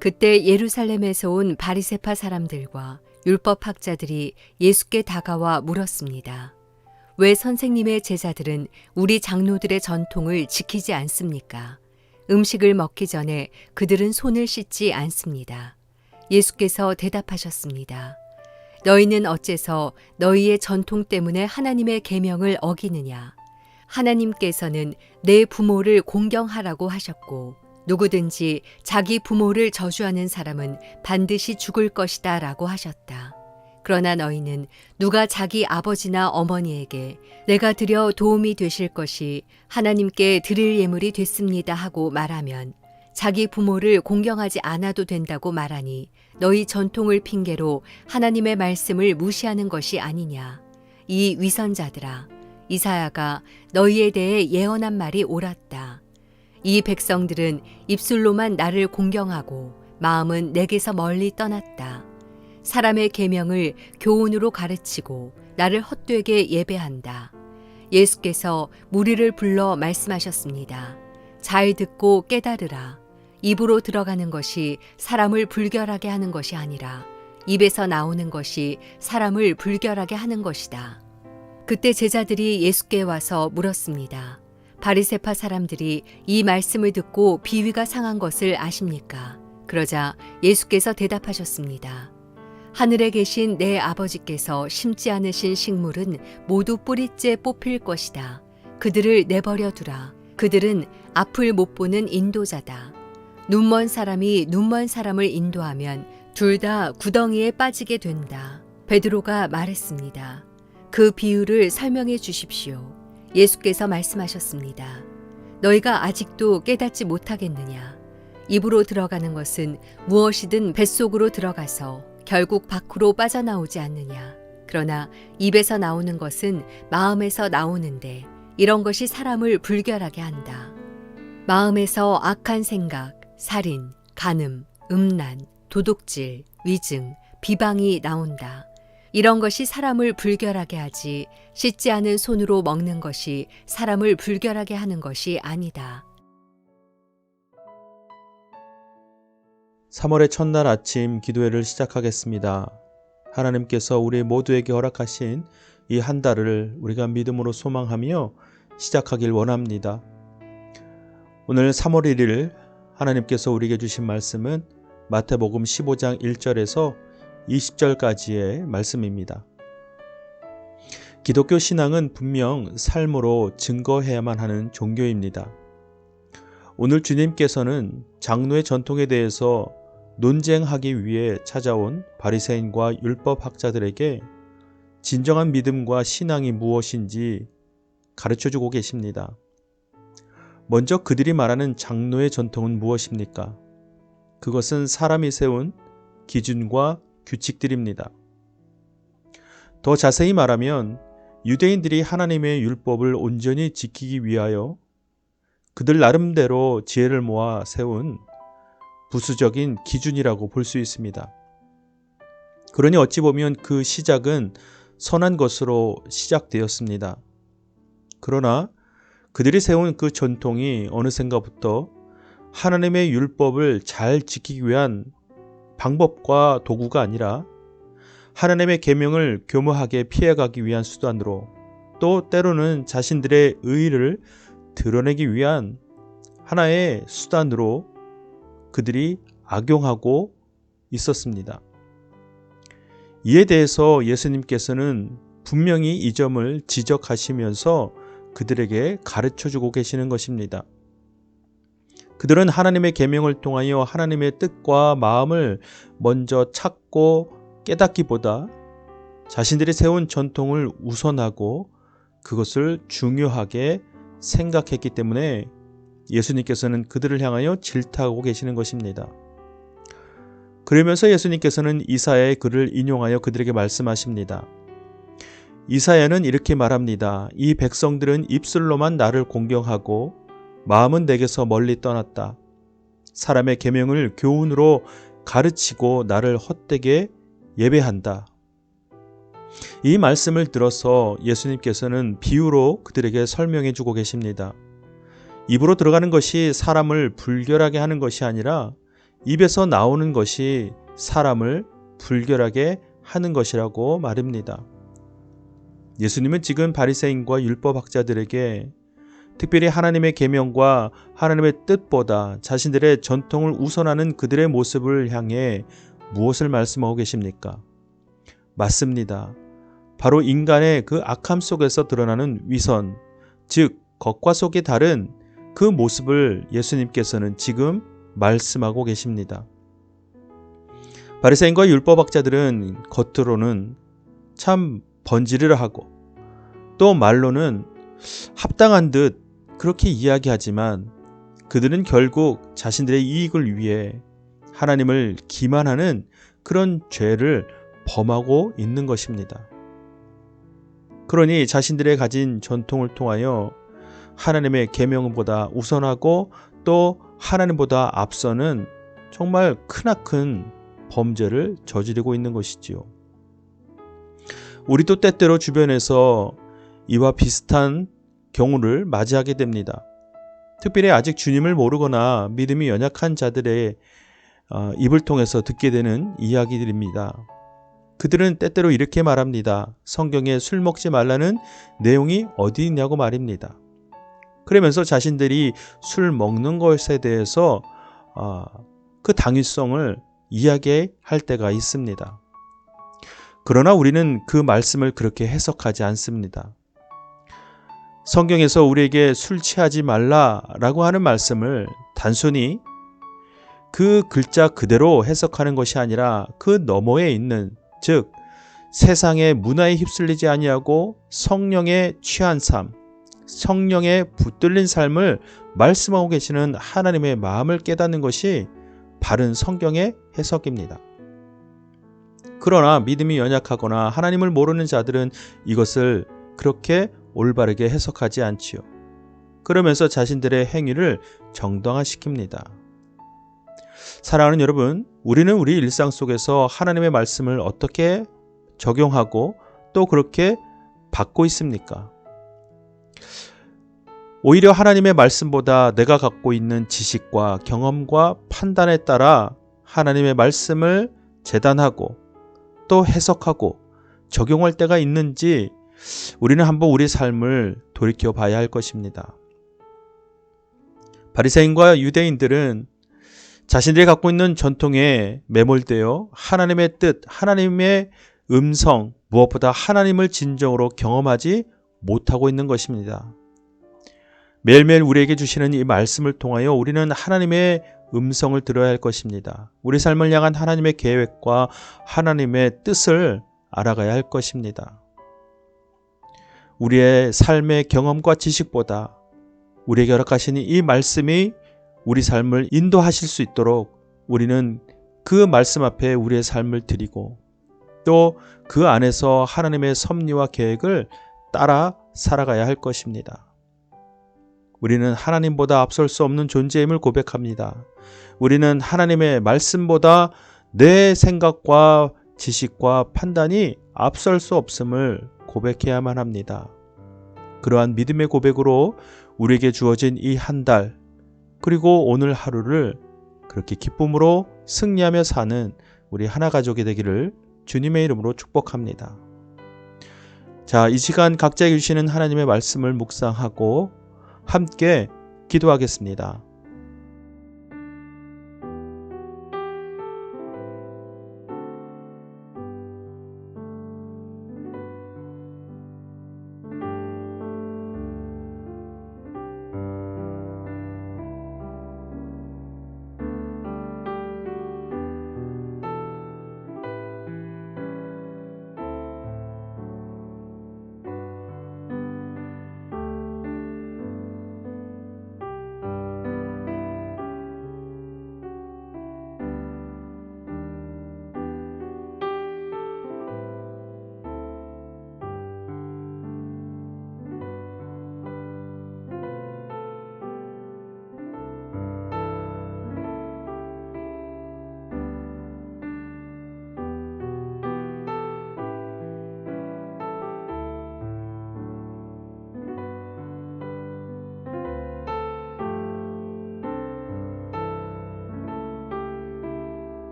그때 예루살렘에서 온 바리새파 사람들과 율법학자들이 예수께 다가와 물었습니다. 왜 선생님의 제자들은 우리 장로들의 전통을 지키지 않습니까? 음식을 먹기 전에 그들은 손을 씻지 않습니다. 예수께서 대답하셨습니다. 너희는 어째서 너희의 전통 때문에 하나님의 계명을 어기느냐? 하나님께서는 내 부모를 공경하라고 하셨고 누구든지 자기 부모를 저주하는 사람은 반드시 죽을 것이다 라고 하셨다. 그러나 너희는 누가 자기 아버지나 어머니에게 내가 드려 도움이 되실 것이 하나님께 드릴 예물이 됐습니다 하고 말하면 자기 부모를 공경하지 않아도 된다고 말하니 너희 전통을 핑계로 하나님의 말씀을 무시하는 것이 아니냐. 이 위선자들아, 이사야가 너희에 대해 예언한 말이 옳았다. 이 백성들은 입술로만 나를 공경하고 마음은 내게서 멀리 떠났다. 사람의 계명을 교훈으로 가르치고 나를 헛되게 예배한다. 예수께서 무리를 불러 말씀하셨습니다. 잘 듣고 깨달으라. 입으로 들어가는 것이 사람을 불결하게 하는 것이 아니라 입에서 나오는 것이 사람을 불결하게 하는 것이다. 그때 제자들이 예수께 와서 물었습니다. 바리새파 사람들이 이 말씀을 듣고 비위가 상한 것을 아십니까? 그러자 예수께서 대답하셨습니다. 하늘에 계신 내 아버지께서 심지 않으신 식물은 모두 뿌리째 뽑힐 것이다. 그들을 내버려 두라. 그들은 앞을 못 보는 인도자다. 눈먼 사람이 눈먼 사람을 인도하면 둘 다 구덩이에 빠지게 된다. 베드로가 말했습니다. 그 비유를 설명해 주십시오. 예수께서 말씀하셨습니다. 너희가 아직도 깨닫지 못하겠느냐? 입으로 들어가는 것은 무엇이든 뱃속으로 들어가서 결국 밖으로 빠져나오지 않느냐? 그러나 입에서 나오는 것은 마음에서 나오는데 이런 것이 사람을 불결하게 한다. 마음에서 악한 생각, 살인, 간음, 음란, 도둑질, 위증, 비방이 나온다. 이런 것이 사람을 불결하게 하지 씻지 않은 손으로 먹는 것이 사람을 불결하게 하는 것이 아니다. 3월의 첫날 아침 기도회를 시작하겠습니다. 하나님께서 우리 모두에게 허락하신 이 한 달을 우리가 믿음으로 소망하며 시작하길 원합니다. 오늘 3월 1일 하나님께서 우리에게 주신 말씀은 마태복음 15장 1절에서 20절까지의 말씀입니다. 기독교 신앙은 분명 삶으로 증거해야만 하는 종교입니다. 오늘 주님께서는 장로의 전통에 대해서 논쟁하기 위해 찾아온 바리새인과 율법학자들에게 진정한 믿음과 신앙이 무엇인지 가르쳐주고 계십니다. 먼저 그들이 말하는 장로의 전통은 무엇입니까? 그것은 사람이 세운 기준과 규칙들입니다. 더 자세히 말하면 유대인들이 하나님의 율법을 온전히 지키기 위하여 그들 나름대로 지혜를 모아 세운 부수적인 기준이라고 볼 수 있습니다. 그러니 어찌 보면 그 시작은 선한 것으로 시작되었습니다. 그러나 그들이 세운 그 전통이 어느샌가부터 하나님의 율법을 잘 지키기 위한 방법과 도구가 아니라 하나님의 계명을 교묘하게 피해가기 위한 수단으로 또 때로는 자신들의 의의를 드러내기 위한 하나의 수단으로 그들이 악용하고 있었습니다. 이에 대해서 예수님께서는 분명히 이 점을 지적하시면서 그들에게 가르쳐주고 계시는 것입니다. 그들은 하나님의 계명을 통하여 하나님의 뜻과 마음을 먼저 찾고 깨닫기보다 자신들이 세운 전통을 우선하고 그것을 중요하게 생각했기 때문에 예수님께서는 그들을 향하여 질타하고 계시는 것입니다. 그러면서 예수님께서는 이사야의 글을 인용하여 그들에게 말씀하십니다. 이사야는 이렇게 말합니다. 이 백성들은 입술로만 나를 공경하고 마음은 내게서 멀리 떠났다. 사람의 계명을 교훈으로 가르치고 나를 헛되게 예배한다. 이 말씀을 들어서 예수님께서는 비유로 그들에게 설명해 주고 계십니다. 입으로 들어가는 것이 사람을 불결하게 하는 것이 아니라 입에서 나오는 것이 사람을 불결하게 하는 것이라고 말입니다. 예수님은 지금 바리새인과 율법학자들에게 특별히 하나님의 계명과 하나님의 뜻보다 자신들의 전통을 우선하는 그들의 모습을 향해 무엇을 말씀하고 계십니까? 맞습니다. 바로 인간의 그 악함 속에서 드러나는 위선, 즉 겉과 속이 다른 그 모습을 예수님께서는 지금 말씀하고 계십니다. 바리새인과 율법학자들은 겉으로는 참 번지르르하고 또 말로는 합당한 듯 그렇게 이야기하지만 그들은 결국 자신들의 이익을 위해 하나님을 기만하는 그런 죄를 범하고 있는 것입니다. 그러니 자신들의 가진 전통을 통하여 하나님의 계명보다 우선하고 또 하나님보다 앞서는 정말 크나큰 범죄를 저지르고 있는 것이지요. 우리도 때때로 주변에서 이와 비슷한 경우를 맞이하게 됩니다. 특별히 아직 주님을 모르거나 믿음이 연약한 자들의 입을 통해서 듣게 되는 이야기들입니다. 그들은 때때로 이렇게 말합니다. 성경에 술 먹지 말라는 내용이 어디 있냐고 말입니다. 그러면서 자신들이 술 먹는 것에 대해서 그 당위성을 이야기할 때가 있습니다. 그러나 우리는 그 말씀을 그렇게 해석하지 않습니다. 성경에서 우리에게 술 취하지 말라라고 하는 말씀을 단순히 그 글자 그대로 해석하는 것이 아니라 그 너머에 있는, 즉 세상의 문화에 휩쓸리지 아니하고 성령에 취한 삶, 성령에 붙들린 삶을 말씀하고 계시는 하나님의 마음을 깨닫는 것이 바른 성경의 해석입니다. 그러나 믿음이 연약하거나 하나님을 모르는 자들은 이것을 그렇게 올바르게 해석하지 않지요. 그러면서 자신들의 행위를 정당화시킵니다. 사랑하는 여러분, 우리는 우리 일상 속에서 하나님의 말씀을 어떻게 적용하고 또 그렇게 받고 있습니까? 오히려 하나님의 말씀보다 내가 갖고 있는 지식과 경험과 판단에 따라 하나님의 말씀을 재단하고 또 해석하고 적용할 때가 있는지 우리는 한번 우리 삶을 돌이켜 봐야 할 것입니다. 바리새인과 유대인들은 자신들이 갖고 있는 전통에 매몰되어 하나님의 뜻, 하나님의 음성, 무엇보다 하나님을 진정으로 경험하지 못하고 있는 것입니다. 매일매일 우리에게 주시는 이 말씀을 통하여 우리는 하나님의 음성을 들어야 할 것입니다. 우리 삶을 향한 하나님의 계획과 하나님의 뜻을 알아가야 할 것입니다. 우리의 삶의 경험과 지식보다 우리에게 허락하시는 이 말씀이 우리 삶을 인도하실 수 있도록 우리는 그 말씀 앞에 우리의 삶을 드리고 또 그 안에서 하나님의 섭리와 계획을 따라 살아가야 할 것입니다. 우리는 하나님보다 앞설 수 없는 존재임을 고백합니다. 우리는 하나님의 말씀보다 내 생각과 지식과 판단이 앞설 수 없음을 고백해야만 합니다. 그러한 믿음의 고백으로 우리에게 주어진 이 한 달, 그리고 오늘 하루를 그렇게 기쁨으로 승리하며 사는 우리 하나 가족이 되기를 주님의 이름으로 축복합니다. 자, 이 시간 각자에게 주시는 하나님의 말씀을 묵상하고 함께 기도하겠습니다.